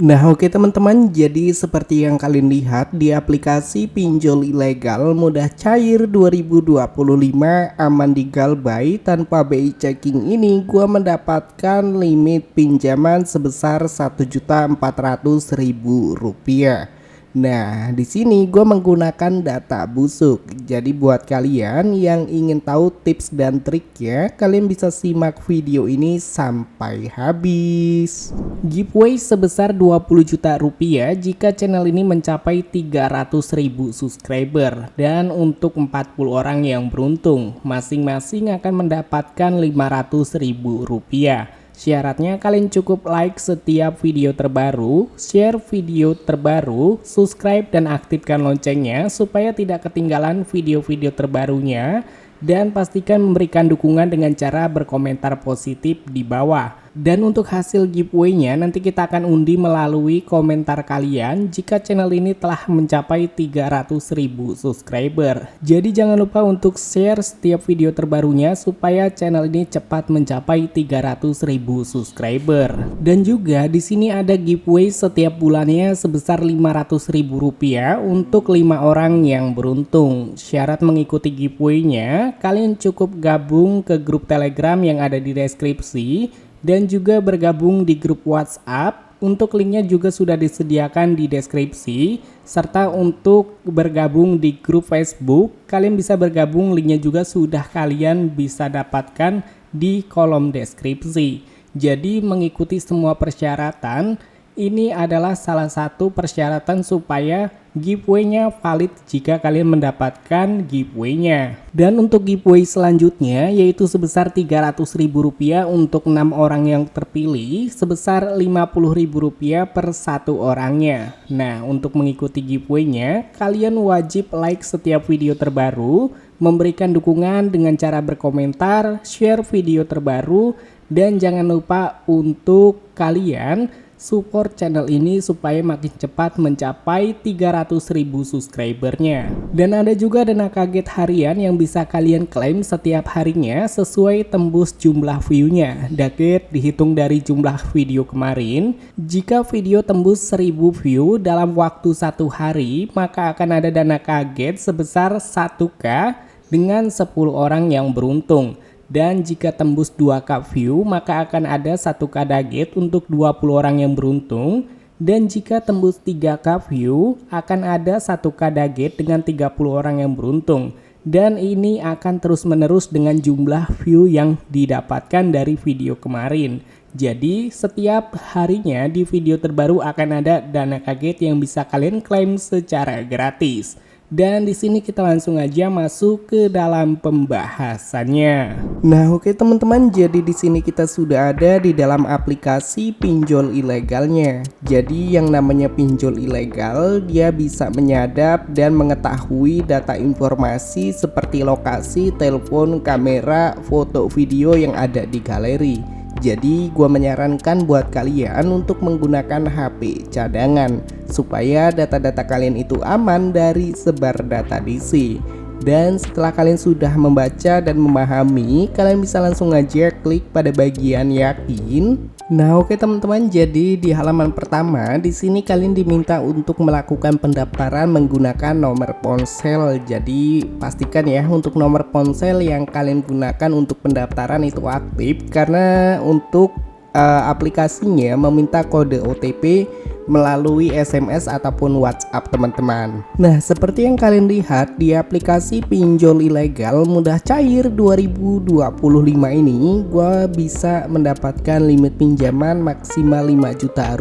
Nah oke teman-teman, jadi seperti yang kalian lihat di aplikasi pinjol ilegal mudah cair 2025 aman di Galbay tanpa BI checking ini gua mendapatkan limit pinjaman sebesar Rp1.400.000. Nah, di sini gue menggunakan data busuk. Jadi buat kalian yang ingin tahu tips dan triknya, kalian bisa simak video ini sampai habis. Giveaway sebesar Rp20 juta jika channel ini mencapai 300.000 subscriber. Dan untuk 40 orang yang beruntung, masing-masing akan mendapatkan Rp500.000. Syaratnya kalian cukup like setiap video terbaru, share video terbaru, subscribe dan aktifkan loncengnya supaya tidak ketinggalan video-video terbarunya, dan pastikan memberikan dukungan dengan cara berkomentar positif di bawah. Dan untuk hasil giveaway-nya nanti kita akan undi melalui komentar kalian jika channel ini telah mencapai 300.000 subscriber. Jadi jangan lupa untuk share setiap video terbarunya supaya channel ini cepat mencapai 300.000 subscriber. Dan juga di sini ada giveaway setiap bulannya sebesar Rp500.000 untuk 5 orang yang beruntung. Syarat mengikuti giveaway-nya, kalian cukup gabung ke grup Telegram yang ada di deskripsi dan juga bergabung di grup WhatsApp. Untuk linknya juga sudah disediakan di deskripsi, serta untuk bergabung di grup Facebook kalian bisa bergabung, linknya juga sudah kalian bisa dapatkan di kolom deskripsi. Jadi mengikuti semua persyaratan ini adalah salah satu persyaratan supaya giveaway-nya valid jika kalian mendapatkan giveaway-nya. Dan untuk giveaway selanjutnya yaitu sebesar Rp300.000 untuk 6 orang yang terpilih, sebesar Rp50.000 per satu orangnya. Nah, untuk mengikuti giveaway-nya kalian wajib like setiap video terbaru, memberikan dukungan dengan cara berkomentar, share video terbaru, dan jangan lupa untuk kalian support channel ini supaya makin cepat mencapai 300.000 subscribernya. Dan ada juga dana kaget harian yang bisa kalian klaim setiap harinya sesuai tembus jumlah view-nya. Kaget dihitung dari jumlah video kemarin. Jika video tembus 1000 view dalam waktu 1 hari, maka akan ada dana kaget sebesar 1K dengan 10 orang yang beruntung. Dan jika tembus 2K view maka akan ada 1K daget untuk 20 orang yang beruntung. Dan jika tembus 3K view akan ada 1K daget dengan 30 orang yang beruntung. Dan ini akan terus menerus dengan jumlah view yang didapatkan dari video kemarin. Jadi setiap harinya di video terbaru akan ada dana kaget yang bisa kalian klaim secara gratis. Dan di sini kita langsung aja masuk ke dalam pembahasannya. Nah, oke teman-teman, jadi di sini kita sudah ada di dalam aplikasi pinjol ilegalnya. Jadi yang namanya pinjol ilegal, dia bisa menyadap dan mengetahui data informasi seperti lokasi, telepon, kamera, foto, video yang ada di galeri. Jadi gua menyarankan buat kalian untuk menggunakan HP cadangan supaya data-data kalian itu aman dari sebar data DC. Dan setelah kalian sudah membaca dan memahami, kalian bisa langsung aja klik pada bagian yakin. Nah, oke teman-teman, jadi di halaman pertama di sini kalian diminta untuk melakukan pendaftaran menggunakan nomor ponsel. Jadi pastikan ya untuk nomor ponsel yang kalian gunakan untuk pendaftaran itu aktif, karena untuk aplikasinya meminta kode OTP melalui SMS ataupun WhatsApp teman-teman. Nah, seperti yang kalian lihat di aplikasi pinjol ilegal mudah cair 2025 ini, gua bisa mendapatkan limit pinjaman maksimal Rp5 juta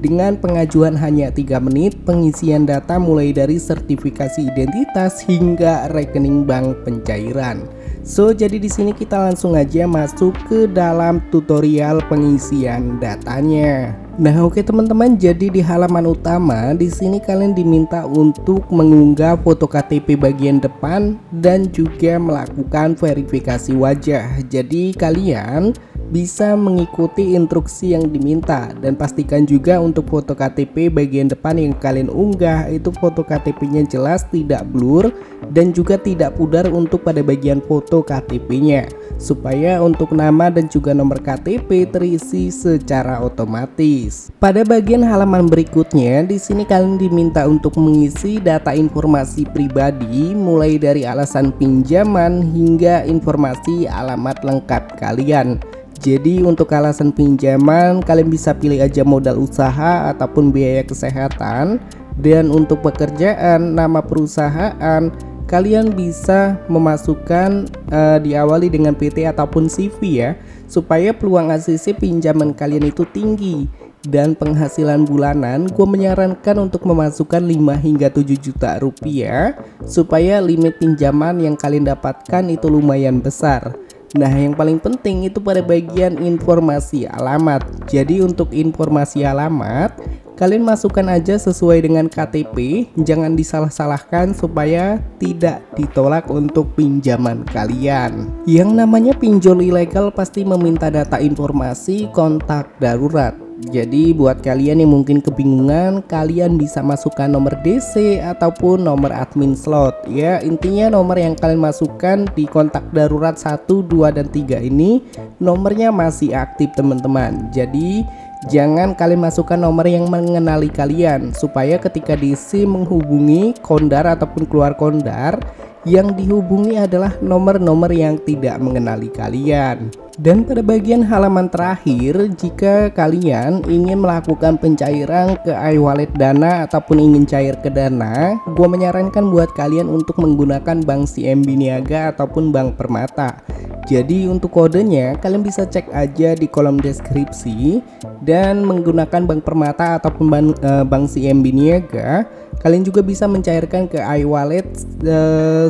dengan pengajuan hanya 3 menit, pengisian data mulai dari sertifikasi identitas hingga rekening bank pencairan. So, jadi di sini kita langsung aja masuk ke dalam tutorial pengisian datanya. Nah, oke teman-teman, jadi di halaman utama di sini kalian diminta untuk mengunggah foto KTP bagian depan dan juga melakukan verifikasi wajah. Jadi kalian bisa mengikuti instruksi yang diminta. Dan pastikan juga untuk foto KTP bagian depan yang kalian unggah itu foto KTP-nya jelas, tidak blur, dan juga tidak pudar untuk pada bagian foto KTP-nya, supaya untuk nama dan juga nomor KTP terisi secara otomatis. Pada bagian halaman berikutnya, di sini kalian diminta untuk mengisi data informasi pribadi, mulai dari alasan pinjaman hingga informasi alamat lengkap kalian. Jadi untuk alasan pinjaman kalian bisa pilih aja modal usaha ataupun biaya kesehatan. Dan untuk pekerjaan, nama perusahaan, kalian bisa memasukkan diawali dengan PT ataupun CV ya, supaya peluang ACC pinjaman kalian itu tinggi. Dan penghasilan bulanan gue menyarankan untuk memasukkan 5 hingga 7 juta rupiah, supaya limit pinjaman yang kalian dapatkan itu lumayan besar. Nah, yang paling penting itu pada bagian informasi alamat. Jadi untuk informasi alamat kalian masukkan aja sesuai dengan KTP, jangan disalah-salahkan supaya tidak ditolak untuk pinjaman kalian. Yang namanya pinjol ilegal pasti meminta data informasi kontak darurat. Jadi buat kalian yang mungkin kebingungan, kalian bisa masukkan nomor DC ataupun nomor admin slot ya. Intinya nomor yang kalian masukkan di kontak darurat 1, 2, dan 3 ini nomornya masih aktif teman-teman. Jadi jangan kalian masukkan nomor yang mengenali kalian, supaya ketika DC menghubungi kondar ataupun keluar kondar, yang dihubungi adalah nomor-nomor yang tidak mengenali kalian. Dan pada bagian halaman terakhir, jika kalian ingin melakukan pencairan ke iWallet Dana ataupun ingin cair ke Dana, gue menyarankan buat kalian untuk menggunakan Bank CMB Niaga ataupun Bank Permata. Jadi untuk kodenya kalian bisa cek aja di kolom deskripsi. Dan menggunakan Bank Permata ataupun Bank CMB Niaga, kalian juga bisa mencairkan ke iWallet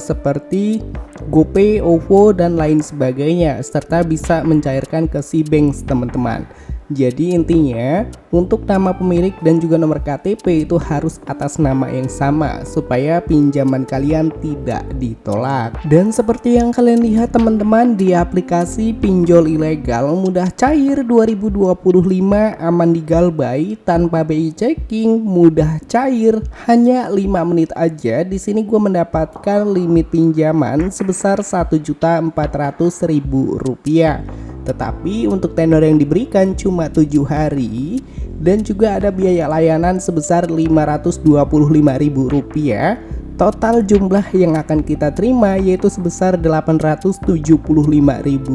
seperti GoPay, OVO, dan lain sebagainya, serta bisa mencairkan ke Cbank teman-teman. Jadi intinya untuk nama pemilik dan juga nomor KTP itu harus atas nama yang sama, supaya pinjaman kalian tidak ditolak. Dan seperti yang kalian lihat teman-teman, di aplikasi pinjol ilegal mudah cair 2025, aman digalbay, tanpa BI checking, mudah cair, hanya 5 menit aja. Di sini gue mendapatkan limit pinjaman sebesar Rp1.400.000. Tetapi untuk tenor yang diberikan cuma 7 hari, dan juga ada biaya layanan sebesar Rp525.000. Total jumlah yang akan kita terima yaitu sebesar Rp875.000.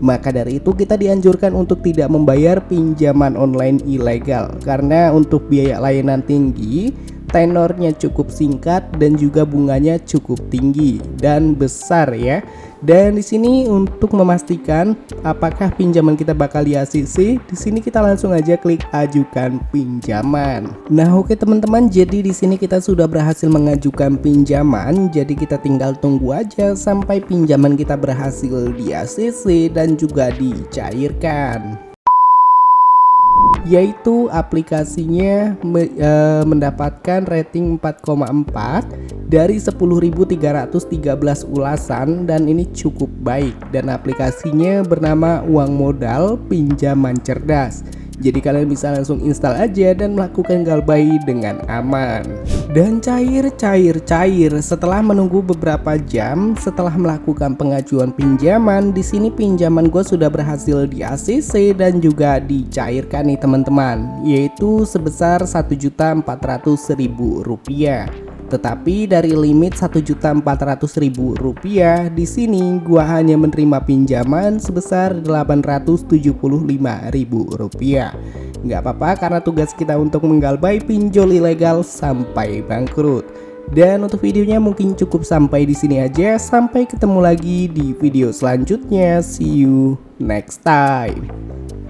Maka dari itu kita dianjurkan untuk tidak membayar pinjaman online ilegal, karena untuk biaya layanan tinggi, tenornya cukup singkat, dan juga bunganya cukup tinggi dan besar ya. Dan di sini untuk memastikan apakah pinjaman kita bakal di ACC, di sini kita langsung aja klik ajukan pinjaman. Nah, oke teman-teman, jadi di sini kita sudah berhasil mengajukan pinjaman. Jadi kita tinggal tunggu aja sampai pinjaman kita berhasil di ACC dan juga dicairkan. Yaitu aplikasinya mendapatkan rating 4,4 dari 10.313 ulasan, dan ini cukup baik. Dan aplikasinya bernama Uang Modal Pinjaman Cerdas. Jadi kalian bisa langsung install aja dan melakukan galbay dengan aman. Dan cair setelah menunggu beberapa jam setelah melakukan pengajuan pinjaman, di sini pinjaman gue sudah berhasil di ACC dan juga dicairkan nih teman-teman, yaitu sebesar Rp1.400.000. Tetapi dari limit Rp1.400.000, di sini gua hanya menerima pinjaman sebesar Rp875.000. Nggak apa-apa, karena tugas kita untuk menggalbay pinjol ilegal sampai bangkrut. Dan untuk videonya mungkin cukup sampai di sini aja. Sampai ketemu lagi di video selanjutnya. See you next time.